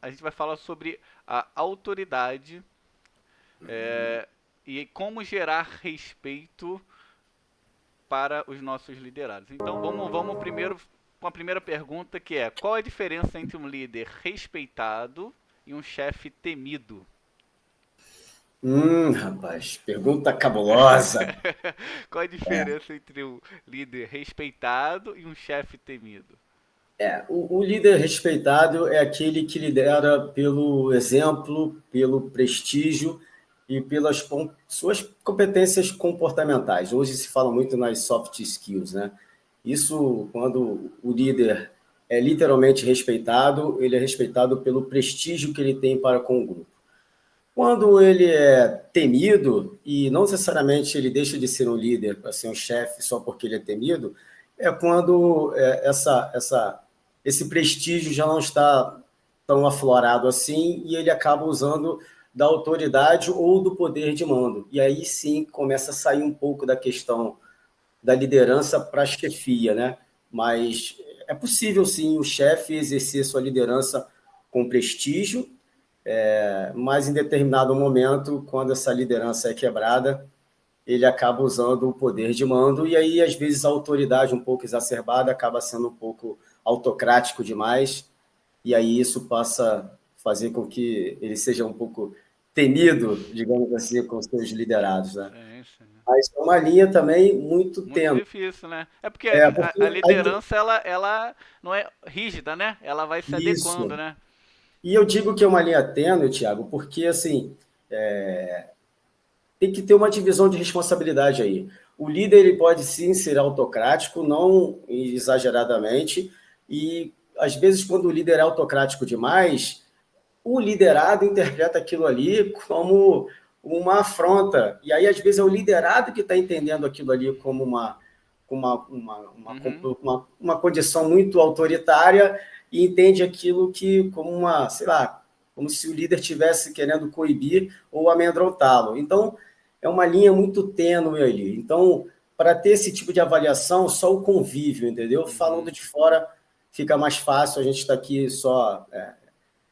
a gente vai falar sobre a autoridade e como gerar respeito para os nossos liderados. Então vamos primeiro com a primeira pergunta que é: qual é a diferença entre um líder respeitado e um chefe temido? Rapaz, pergunta cabulosa. Qual é a diferença entre um líder respeitado e um chefe temido? O líder respeitado é aquele que lidera pelo exemplo, pelo prestígio e pelas suas competências comportamentais. Hoje se fala muito nas soft skills, né? Isso, quando o líder é literalmente respeitado, ele é respeitado pelo prestígio que ele tem para com o grupo. Quando ele é temido, e não necessariamente ele deixa de ser um líder para ser um chefe só porque ele é temido, é quando esse prestígio já não está tão aflorado assim e ele acaba usando da autoridade ou do poder de mando. E aí sim começa a sair um pouco da questão da liderança para a chefia, né? Mas é possível sim o chefe exercer sua liderança com prestígio, mas em determinado momento, quando essa liderança é quebrada, ele acaba usando o poder de mando, e aí, às vezes, a autoridade um pouco exacerbada acaba sendo um pouco autocrático demais, e aí isso passa a fazer com que ele seja um pouco temido, digamos assim, com seus liderados, né? Sim, sim. Mas é uma linha também muito Muito tênue. difícil, né? É porque Porque a liderança ela não é rígida, né? Ela vai se adequando, isso. né? E eu digo que é uma linha tênue, Tiago, porque assim, tem que ter uma divisão de responsabilidade aí. O líder ele pode sim ser autocrático, não exageradamente, e às vezes quando o líder é autocrático demais, o liderado interpreta aquilo ali como uma afronta. E aí, às vezes, é o liderado que está entendendo aquilo ali como Uhum. uma condição muito autoritária e entende aquilo que como uma, sei lá, como se o líder estivesse querendo coibir ou amedrontá-lo. Então, é uma linha muito tênue ali. Então, para ter esse tipo de avaliação, só o convívio, entendeu? Falando Uhum. de fora, fica mais fácil, a gente está aqui só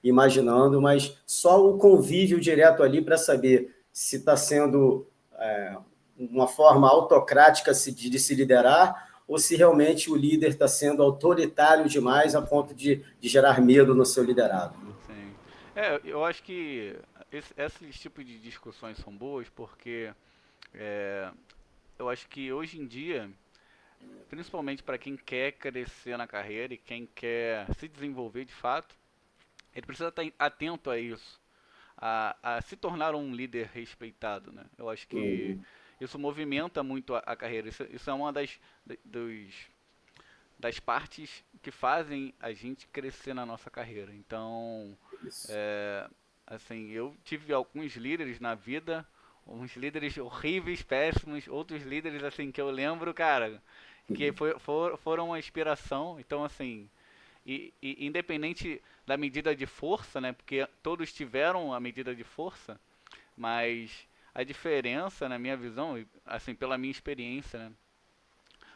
imaginando, mas só o convívio direto ali para saber se está sendo uma forma autocrática de se liderar ou se realmente o líder está sendo autoritário demais a ponto de gerar medo no seu liderado. Sim. Eu acho que esses tipos de discussões são boas porque é, eu acho que hoje em dia, principalmente para quem quer crescer na carreira e quem quer se desenvolver de fato, ele precisa estar atento a isso, a se tornar um líder respeitado, né? Eu acho que Uhum. isso movimenta muito a carreira. Isso é uma das partes que fazem a gente crescer na nossa carreira. Então, Isso. assim, eu tive alguns líderes na vida, uns líderes horríveis, péssimos, outros líderes assim que eu lembro, cara, que foram uma inspiração. Então, assim, e independente da medida de força, né? Porque todos tiveram a medida de força, mas a diferença, na minha visão, assim, pela minha experiência, né,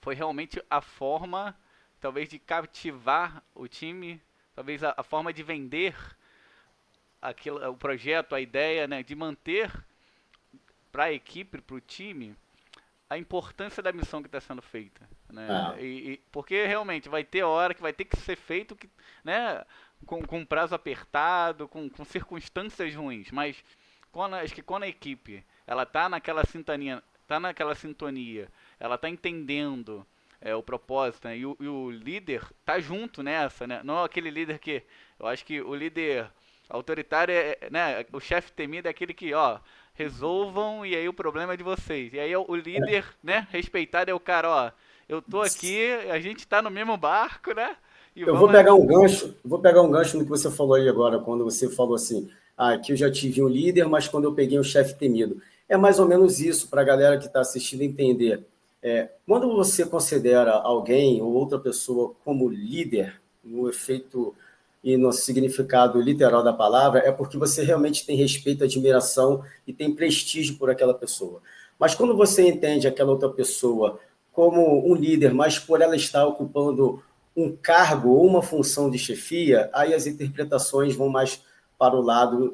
foi realmente a forma, talvez, de cativar o time, talvez a forma de vender o projeto, a ideia, né, de manter para a equipe, para o time, a importância da missão que está sendo feita, né? Ah, Porque realmente vai ter hora que vai ter que ser feito, né, com prazo apertado, com circunstâncias ruins, mas acho que quando a equipe ela tá naquela sintonia, ela tá entendendo o propósito, né, e o líder tá junto nessa, né? Não é aquele líder que eu acho que o líder autoritário né, o chefe temido é aquele que, ó, resolvam e aí o problema é de vocês. E aí o líder, né, respeitado é o cara, ó, eu tô aqui, a gente tá no mesmo barco, né? E eu vou vamos. pegar um gancho, vou pegar um gancho no que você falou aí agora, quando você falou assim, que eu já tive um líder, mas quando eu peguei um chefe temido. É mais ou menos isso para a galera que está assistindo entender. Quando você considera alguém ou outra pessoa como líder, no efeito e no significado literal da palavra, é porque você realmente tem respeito, admiração e tem prestígio por aquela pessoa. Mas quando você entende aquela outra pessoa como um líder, mas por ela estar ocupando um cargo ou uma função de chefia, aí as interpretações vão mais para o lado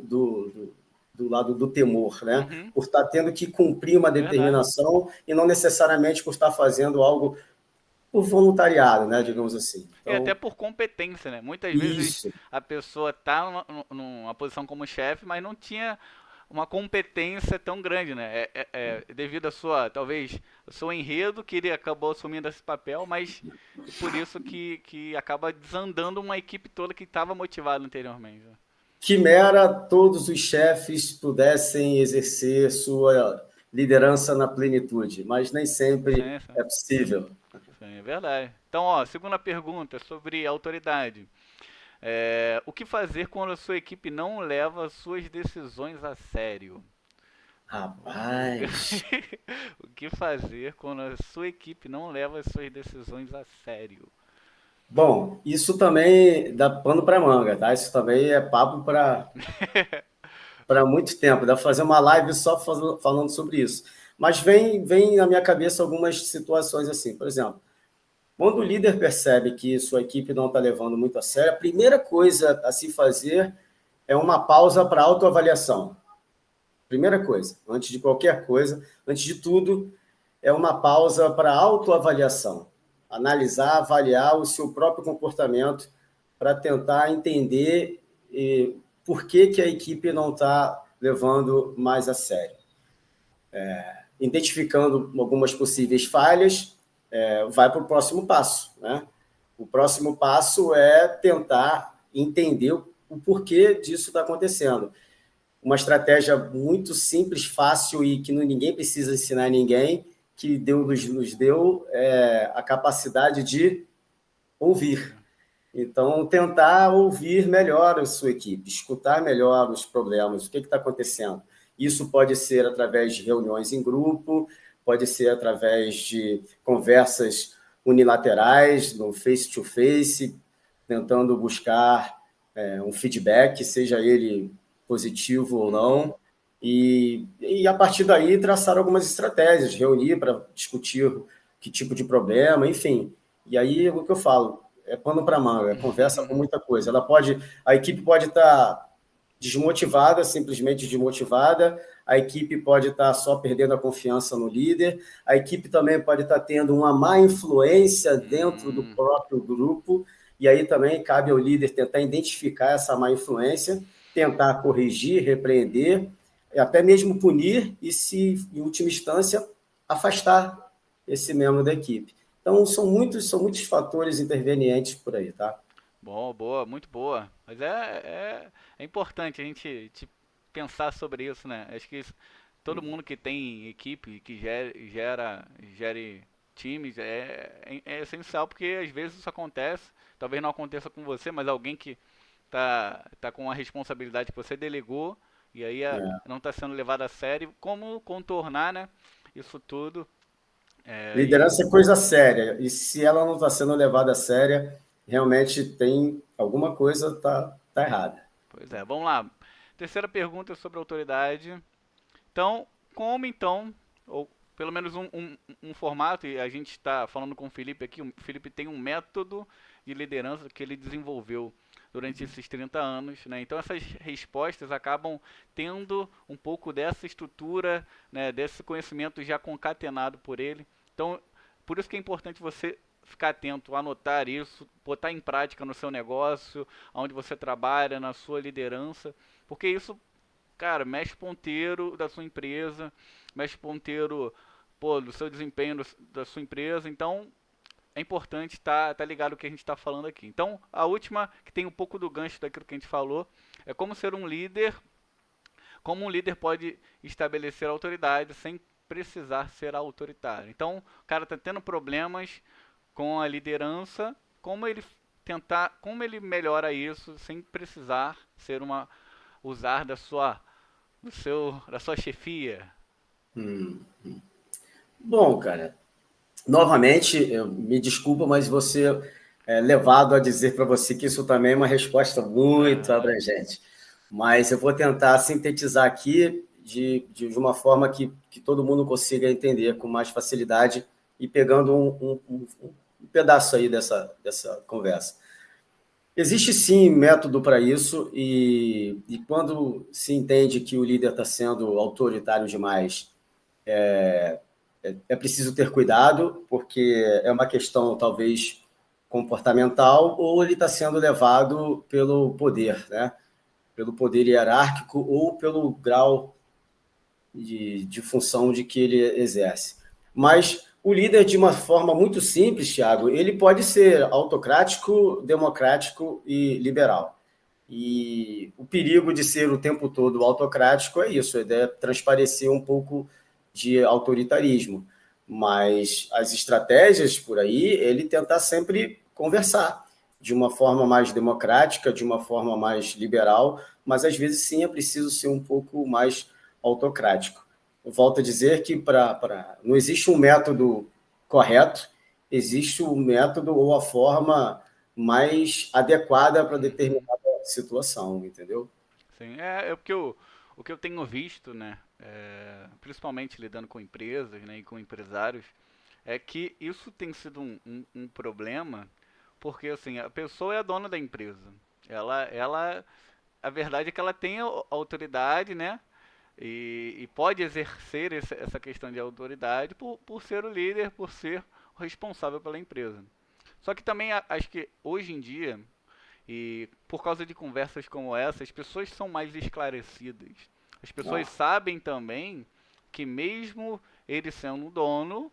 do lado do temor, né? Uhum. Por estar tendo que cumprir uma Verdade. determinação e não necessariamente por estar fazendo algo por voluntariado, né? Digamos assim. E até Então, por competência, né? Muitas vezes isso, a pessoa tá numa posição como chefe, mas não tinha uma competência tão grande, né? Devido à sua, talvez, o seu enredo que ele acabou assumindo esse papel, mas por isso que acaba desandando uma equipe toda que estava motivada anteriormente, né? quimera todos os chefes pudessem exercer sua liderança na plenitude, mas nem sempre Sim, sim, é possível. sim, é verdade. Então, ó, segunda pergunta sobre autoridade. O que fazer quando a sua equipe não leva suas decisões a sério? O que, Rapaz, o que fazer quando a sua equipe não leva as suas decisões a sério? bom, isso também dá pano para manga, tá? Isso também é papo para muito tempo. Dá para fazer uma live só falando sobre isso. Mas vem na minha cabeça algumas situações assim. Por exemplo, quando o líder percebe que sua equipe não está levando muito a sério, a primeira coisa a se fazer é uma pausa para autoavaliação. Primeira coisa, antes de qualquer coisa, antes de tudo, é uma pausa para autoavaliação. Analisar, avaliar o seu próprio comportamento para tentar entender por que a equipe não está levando mais a sério. Identificando algumas possíveis falhas, vai para o próximo passo, né? O próximo passo é tentar entender o porquê disso está acontecendo. Uma estratégia muito simples, fácil e que ninguém precisa ensinar a ninguém, que Deus nos deu a capacidade de ouvir. Então, tentar ouvir melhor a sua equipe, escutar melhor os problemas, o que está acontecendo. Isso pode ser através de reuniões em grupo, pode ser através de conversas unilaterais, no face-to-face, tentando buscar um feedback, seja ele positivo ou Uhum. não, e a partir daí traçar algumas estratégias, reunir para discutir que tipo de problema, enfim. E aí é o que eu falo, é pano para manga, conversa com muita coisa. A equipe pode estar desmotivada, simplesmente desmotivada, a equipe pode estar só perdendo a confiança no líder, a equipe também pode estar tendo uma má influência dentro do Hum, próprio grupo, e aí também cabe ao líder tentar identificar essa má influência, tentar corrigir, repreender, até mesmo punir e, se em última instância, afastar esse membro da equipe. Então, são muitos fatores intervenientes por aí, tá? bom, boa, muito boa. Mas é importante a gente pensar sobre isso, né? Acho que todo mundo que tem equipe, que gere times, é essencial porque às vezes isso acontece. Talvez não aconteça com você, mas alguém que tá com a responsabilidade que você delegou e aí É. não está sendo levado a sério. Como contornar, né? Isso tudo. É, e, Liderança é coisa séria, e se ela não está sendo levada a séria, realmente tem alguma coisa tá errada. Pois é, vamos lá. Terceira pergunta sobre autoridade. Então, como então, ou pelo menos um formato, e a gente está falando com o Felipe aqui, o Felipe tem um método de liderança que ele desenvolveu durante esses 30 anos, né? Então essas respostas acabam tendo um pouco dessa estrutura, né, desse conhecimento já concatenado por ele. Então, por isso que é importante você ficar atento, anotar isso, botar em prática no seu negócio, onde você trabalha, na sua liderança, porque isso, cara, mexe ponteiro da sua empresa, mexe ponteiro, pô, do seu desempenho da sua empresa. Então, é importante tá ligado o que a gente está falando aqui. Então, a última, que tem um pouco do gancho daquilo que a gente falou, é como ser um líder, como um líder pode estabelecer autoridade sem precisar ser autoritário. Então, o cara está tendo problemas com a liderança, como ele melhora isso sem precisar ser usar da sua chefia. Bom, cara, novamente, me desculpa, mas você é levado a dizer para você que isso também é uma resposta muito Aham. abrangente. Mas eu vou tentar sintetizar aqui de uma forma que todo mundo consiga entender com mais facilidade e pegando um pedaço aí dessa conversa. Existe sim método para isso, e quando se entende que o líder está sendo autoritário demais, é preciso ter cuidado, porque é uma questão talvez comportamental, ou ele está sendo levado pelo poder, né? Pelo poder hierárquico ou pelo grau de função de que ele exerce. Mas o líder, de uma forma muito simples, Thiago, ele pode ser autocrático, democrático e liberal. E o perigo de ser o tempo todo autocrático é isso, é transparecer um pouco de autoritarismo. Mas as estratégias por aí, ele tentar sempre conversar de uma forma mais democrática, de uma forma mais liberal, mas às vezes sim é preciso ser um pouco mais autocrático. Eu volto a dizer que não existe um método correto, existe o método ou a forma mais adequada para determinada situação, entendeu? Sim, é porque o que eu tenho visto, né, principalmente lidando com empresas, né, e com empresários, é que isso tem sido um problema, porque assim, a pessoa é a dona da empresa. A verdade é que ela tem a autoridade, né, e pode exercer essa questão de autoridade por ser o líder, por ser o responsável pela empresa. Só que também acho que hoje em dia, e por causa de conversas como essa, as pessoas são mais esclarecidas. As pessoas Ah, sabem também que mesmo ele sendo um dono,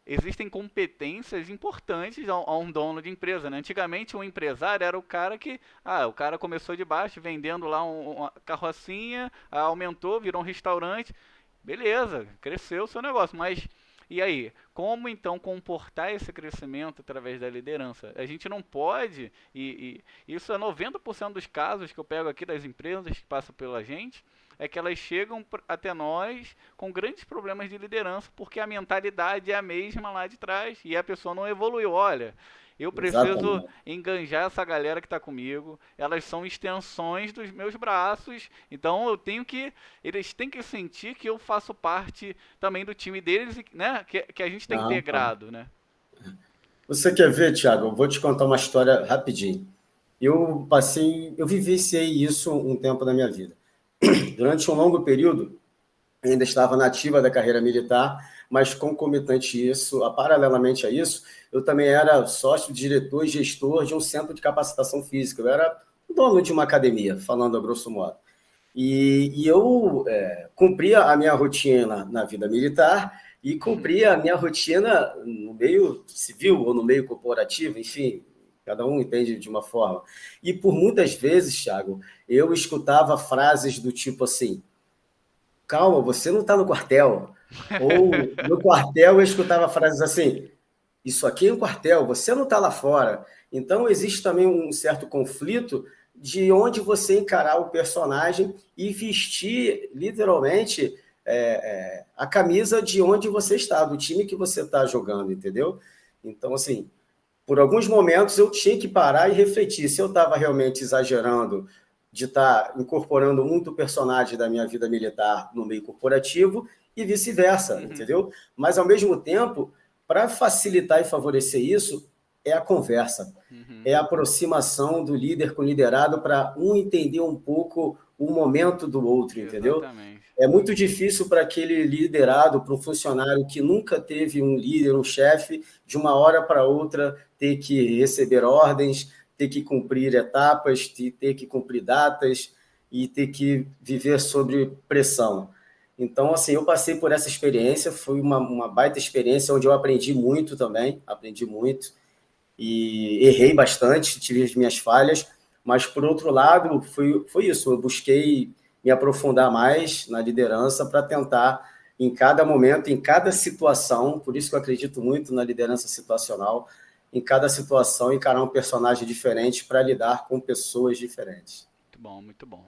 existem competências importantes a um dono de empresa, né? Antigamente, um empresário era o cara que, o cara começou de baixo, vendendo lá uma carrocinha, aumentou, virou um restaurante, beleza, cresceu o seu negócio, mas e aí? Como então comportar esse crescimento através da liderança? A gente não pode, e isso é 90% dos casos que eu pego aqui das empresas que passam pela gente, é que elas chegam até nós com grandes problemas de liderança, porque a mentalidade é a mesma lá de trás e a pessoa não evoluiu. Olha, eu preciso exatamente. enganjar essa galera que está comigo, elas são extensões dos meus braços, então eles têm que sentir que eu faço parte também do time deles, né? Que a gente está Ah, tá. integrado, né? Você quer ver, Thiago? Eu vou te contar uma história rapidinho. Eu vivenciei isso um tempo na minha vida. Durante um longo período, ainda estava na ativa da carreira militar, mas concomitante isso, paralelamente a isso, eu também era sócio, diretor e gestor de um centro de capacitação física. Eu era dono de uma academia, falando a grosso modo. E eu cumpria a minha rotina na vida militar e cumpria a minha rotina no meio civil ou no meio corporativo, enfim, cada um entende de uma forma. E por muitas vezes, Thiago, eu escutava frases do tipo assim: calma, você não está no quartel. Ou no quartel eu escutava frases assim: isso aqui é um quartel, você não está lá fora. Então existe também um certo conflito de onde você encarar o personagem e vestir literalmente a camisa de onde você está, do time que você está jogando, entendeu? Então, assim, por alguns momentos eu tinha que parar e refletir se eu estava realmente exagerando de estar incorporando muito personagem da minha vida militar no meio corporativo e vice-versa, Uhum, entendeu? Mas, ao mesmo tempo, para facilitar e favorecer isso, é a conversa, uhum, é a aproximação do líder com o liderado para um entender um pouco o momento do outro, entendeu? exatamente. É muito difícil para aquele liderado, para um funcionário que nunca teve um líder, um chefe, de uma hora para outra ter que receber ordens, ter que cumprir etapas, ter que cumprir datas e ter que viver sob pressão. Então, assim, eu passei por essa experiência, foi uma baita experiência onde eu aprendi muito também, aprendi muito e errei bastante, tive as minhas falhas, mas por outro lado, foi isso, eu busquei me aprofundar mais na liderança para tentar, em cada momento, em cada situação, por isso que eu acredito muito na liderança situacional, em cada situação encarar um personagem diferente para lidar com pessoas diferentes. Muito bom, muito bom.